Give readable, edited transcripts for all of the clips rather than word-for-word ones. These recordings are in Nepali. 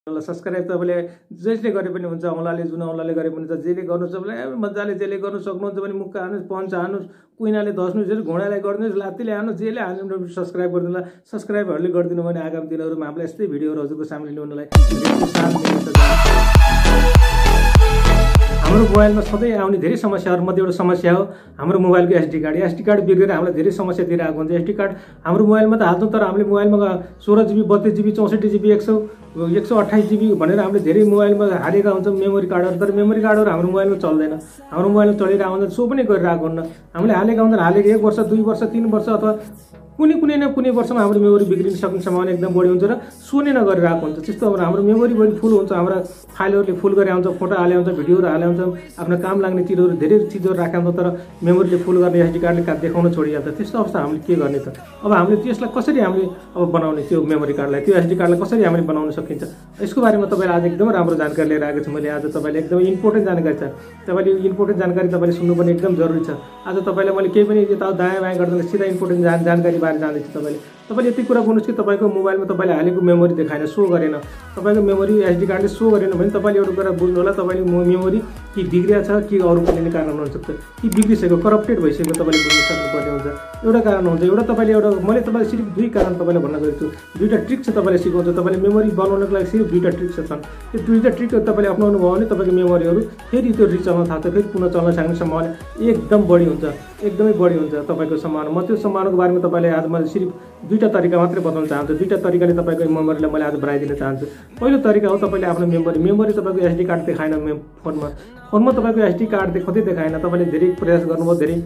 ल सब्स्क्राइब तपाईले जसले गरे पनि हुन्छ औँलाले जुन औँलाले गरे पनि हुन्छ जेले गर्नु सबैले मजाले जेले गर्नु सक्नुहुन्छ भने मुक्का हानुस् पञ्च हानुस् कुइनाले धस्नुस् घोडालाई गर्नुस् लात्तीले हानुस् जेले हान्नु सब्स्क्राइब गरिदिनु होला सब्स्क्राइबहरुले गरिदिनु भने आगामी दिनहरुमा हामीलाई यस्तै भिडियोहरु हजुरको सामने ल्याउनलाई हाम्रो मोबाइलमा सधैँ आउने धेरै समस्याहरु मध्ये एउटा समस्या हो हाम्रो मोबाइलको एसडी कार्ड बिग्रेर हामीलाई धेरै समस्या दिइरहेको हुन्छ एसडी कार्ड हाम्रो मोबाइलमा त हाल्छौं तर हामीले मोबाइलमा 16 GB 32 GB 64 GB 128 GB भनेर हामीले धेरै मोबाइलमा हालेका हुन्छौं मेमोरी कार्डहरु तर मेमोरी कार्डहरु हाम्रो मोबाइलमा चल्दैन हाम्रो मोबाइलमा चलिरहेको हुन्छ सो पनि गरिरहेको हुन्न हामीले हालेका हुन्छन् हालेको 1 वर्ष 2 वर्ष 3 वर्ष अथवा कुनै वर्षमा हाम्रो मेमोरी बिग्रिन सक्ने सम्भावना एकदम बढी हुन्छ र सो नै नगरिरहेको हुन्छ त्यस्तो हाम्रो मेमोरी पनि फुल हुन्छ हाम्रो फाइलहरुले फुल गरे हुन्छ फोटो हाले हुन्छ भिडियोहरु हाले हुन्छ आफ्नो काम लाग्ने चीजहरु धेरै चीजहरु राखे हुन्छ तर मेमोरीले फुल गर्ने एसडी कार्डले देखाउन छोडिन्छ त्यस्तो अवस्था हामीले के गर्ने त अब हामीले त्यसलाई कसरी हामीले अब बनाउने त्यो मेमोरी कार्डलाई त्यो एसडी कार्डलाई कसरी हामीले बनाउन सकिन्छ यसको बारेमा तपाईलाई आज एकदम राम्रो जानकारी लिएर आएको छु मैले आज तपाईलाई एकदम इम्पोर्टेन्ट जानकारी छ तपाईले इम्पोर्टेन्ट जानकारी तपाईले सुन्नुपर्ने एकदम जरुरी छ आज तपाईलाई मैले केही पनि यता दायाँ बायाँ गर्दैन सिधा इम्पोर्टेन्ट जानकारी बारे जान्दैछु तपाईले यति कुरा गर्नुस् कि तपाईको मोबाइलमा तपाईले हालेको मेमोरी देखाएन सो गरेन तपाईको मेमोरी एसडी कार्डले सो गरेन भने तपाईले एउटा कुरा बुझ्नु होला तपाईले मेमोरी कि बिग्रिया छ कि अरु कुनै कारण हुन सक्छ कि बिग्रिसक्यो करप्टेड भइसक्यो तपाईले बुझ्न सक्नुपर्ने हुन्छ एउटा कारण हुन्छ एउटा तपाईले एउटा मैले तपाईलाई सिर्फ दुई कारण तपाईलाई भन्न गएको छु दुईटा ट्रिक छ तपाईले सिकाउँछु तपाईले मेमोरी बनाउनको लागि सिर्फ दुईटा ट्रिक छन् त्यो दुईटा ट्रिक तपाईले अपनाउनु भयो भने तपाईको मेमोरीहरु फेरि त्यो रिचल्न थाल्छ फेरि पुनः चल्न सक्ने सम्भावना एकदम बढी हुन्छ एकदमै बढी हुन्छ तपाईको सम्भावना म त्यो सम्भावनाको बारेमा तपाईलाई आज मैले सिर्फ दुईटा तरिका मात्रै बताउन चाहन्छु दुईटा तरिकाले तपाईको मेमोरीलाई मैले आज बनाइदिन चाहन्छु पहिलो तरिका हो तपाईले आफ्नो मेमोरी तपाईको एसडी कार्ड देखाएन फोनमा तपाईको एसडी कार्ड देखाउँदै देखाएन तपाईले धेरै प्रयास गर्नुभयो धेरै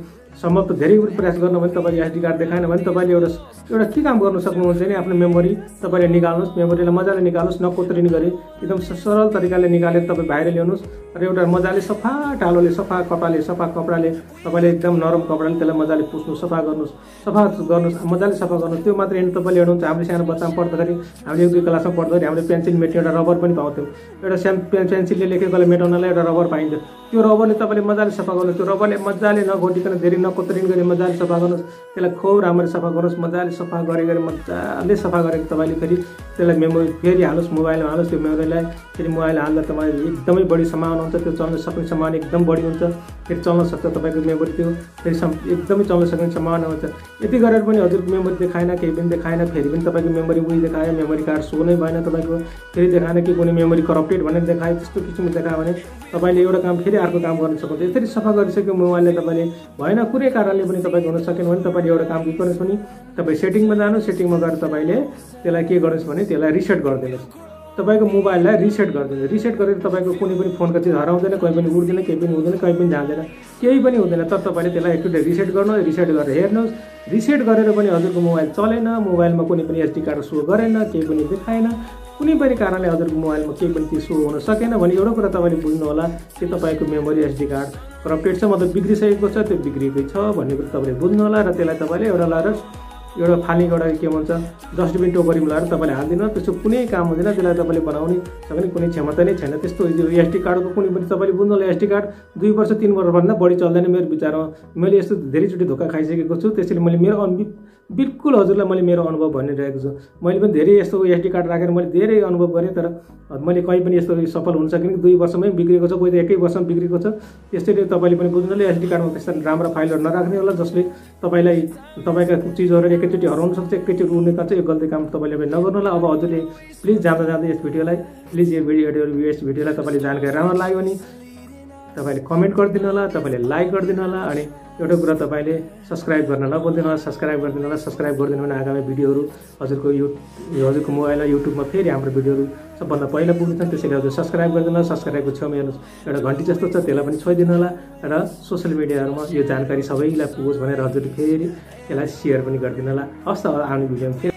सम्भव त धेरै प्रयास गर्नु भने तपाईले एसडी कार्ड देखाएन भने तपाईले एउटा के काम गर्न सक्नुहुन्छ नि आफ्नो मेमोरी तपाईले निकाल्नुस् मेमोरीलाई मजाले निकाल्नुस् नकोत्रिन गरी एकदम सरल तरिकाले निकालेर तपाई बाहिर ल्याउनुस् र एउटा मजाले सफा टालोले सफा कपडाले तपाईले एकदम नरम कपडाले त्यसलाई मजाले पुस्नु सफा गर्नुस् मजाले सफा गर्नुस् त्यो मात्र हैन तपाईले हेर्नुहुन्छ हामीले सानो बच्चामा पढ्दाखेरि हामीले 1-2 क्लासमा पढ्दाखेरि हामीले पेन्सिल मेट्ने एउटा रबर पनि पाउँथ्यौं एउटा सानो पेन्सिलले लेखेकोलाई मेटाउनलाई एउटा रबर पाइन्छ त्यो रबरले तपाईले मजाले सफा गर्नुस् त्यो रबरले मजाले नघोटिकन धेरै नकोत्रिन गरी मजाले सफा गर्नुस् त्यसलाई खूब राम्ररी सफा गर्नुस् मजाले सफा गरे मजाले सफा गरेर तपाईले फेरि त्यसलाई मेमोरी फेरि हाल्नुस् मोबाइलमा हाल्नुस् त्यो मेमोरीलाई फेरि मोबाइल हाल्दा तपाईले एकदमै बढी सम्भावना हुन्छ त्यो चल्न सक्ने सम्भावना एकदम बढी हुन्छ फेरि चल्न सक्छ तपाईको मेमोरी त्यो फेरि एकदमै चल्न सक्ने सम्भावना हुन्छ यति गरेर पनि हजुरको मेमोरी देखाएन केही पनि देखाएन फेरि पनि तपाईको मेमोरी उही देखायो मेमोरी कार्ड सो नै भएन तपाईको फेरि देखाएन कि कुनै मेमोरी करप्टेड भनेर देखायो त्यस्तो किसिमको देखायो भने तपाईले एउटा काम फेरि अर्को काम गर्न सक्नुहुन्छ यसरी सफा गरिसक्यो मोबाइलले तपाईले भएन कुनै कारणले पनि तपाईको हुन सकेन भने तपाईले एउटा काम के गर्नुस् भने तपाई सेटिङमा जानुस् सेटिङमा गएर तपाईले त्यसलाई के गर्नुस् भने त्यसलाई रिसेट गरिदिनुस् तपाईको मोबाइललाई रिसेट गरिदिनुस् रिसेट गरेर तपाईको कुनै पनि फोनको चीज हराउँदैन कुनै पनि उड्दैन केही पनि हुँदैन कहीं पनि जाँदैन केही पनि हुँदैन तर तपाईले त्यसलाई एकचोटी रिसेट गर्नु रिसेट गरेर हेर्नुस् रिसेट गरेर पनि हजुरको मोबाइल चलेन मोबाइलमा कुनै पनि एसडी कार्ड सो गरेन केही पनि देखाएन कुनै पनि कारणले हजुरको मोबाइलमा केही पनि त्यो सो हुन सकेन भने एउटा कुरा तपाईले बुझ्नु होला कि तपाईको मेमोरी एसडी कार्ड करप्टेड छ मतलब बिग्रिसकेको छ त्यो बिग्रिएको छ भन्ने कुरा तपाईले बुझ्नु होला र त्यसलाई तपाईले एउटा फाल्ने एउटा के भन्छ डस्टबिन टोकरीमा लगाएर तपाईले हाल्दिनु त्यसो कुनै काम हुँदैन त्यसलाई तपाईले बनाउने सक्ने कुनै क्षमता नै छैन त्यस्तो एसडी कार्डको कुनै पनि तपाईले बुझ्नु होला एसडी कार्ड 2 वर्ष 3 वर्ष भन्दा बढी चल्दैन मेरो विचारमा मैले यस्तो धेरैचोटी धोका खाइसकेको छु त्यसैले मैले मेरो बिल्कुल हजुरलाई मैले मेरो अनुभव भनिरहेको छु मैले पनि धेरै यस्तो एसडी कार्ड राखेर मैले धेरै अनुभव गरेँ तर मैले कहीं पनि यस्तो सफल हुन सकिन 2 वर्षमै बिग्रेको छ कोही त 1 वर्षमा बिग्रेको छ त्यसैले तपाईले पनि बुझ्नु होला एसडी कार्डमा त्यस्तो राम्रो फाइलहरु नराख्ने होला जसले तपाईलाई तपाईका चीजहरु एकैचोटी हराउन सक्छ एकैचोटी उड्ने सक्छ यो गल्ती काम तपाईले पनि नगर्नु होला अब हजुरले प्लिज जाँदा यस भिडियोलाई प्लिज यो भिडियोलाई तपाईले जानकारी राम्रो लाग्यो भने तपाईले कमेन्ट गरिदिनु होला तपाईले लाइक गरिदिनु होला अनि एउटा कुरा तपाईले सब्स्क्राइब गर्न नभुल्दिनु होला सब्स्क्राइब गरिदिनु होला सब्स्क्राइब गरिदिनु भने आगामी भिडियोहरु हजुरको मोबाइलमा युट्युबमा फेरि हाम्रो भिडियोहरु सबभन्दा पहिला पुग्छन् त्यसैले हजुर सब्स्क्राइब गरिदिनु होला सब्स्क्राइबको छेउमा हेर्नुस् एउटा घण्टी जस्तो छ त्यसलाई पनि छोइदिनु होला र सोशल मिडियाहरुमा यो जानकारी सबैलाई पुगोस् भनेर हजुरले फेरि यसलाई शेयर पनि गरिदिनु होला हस् त आउने भिडियोमा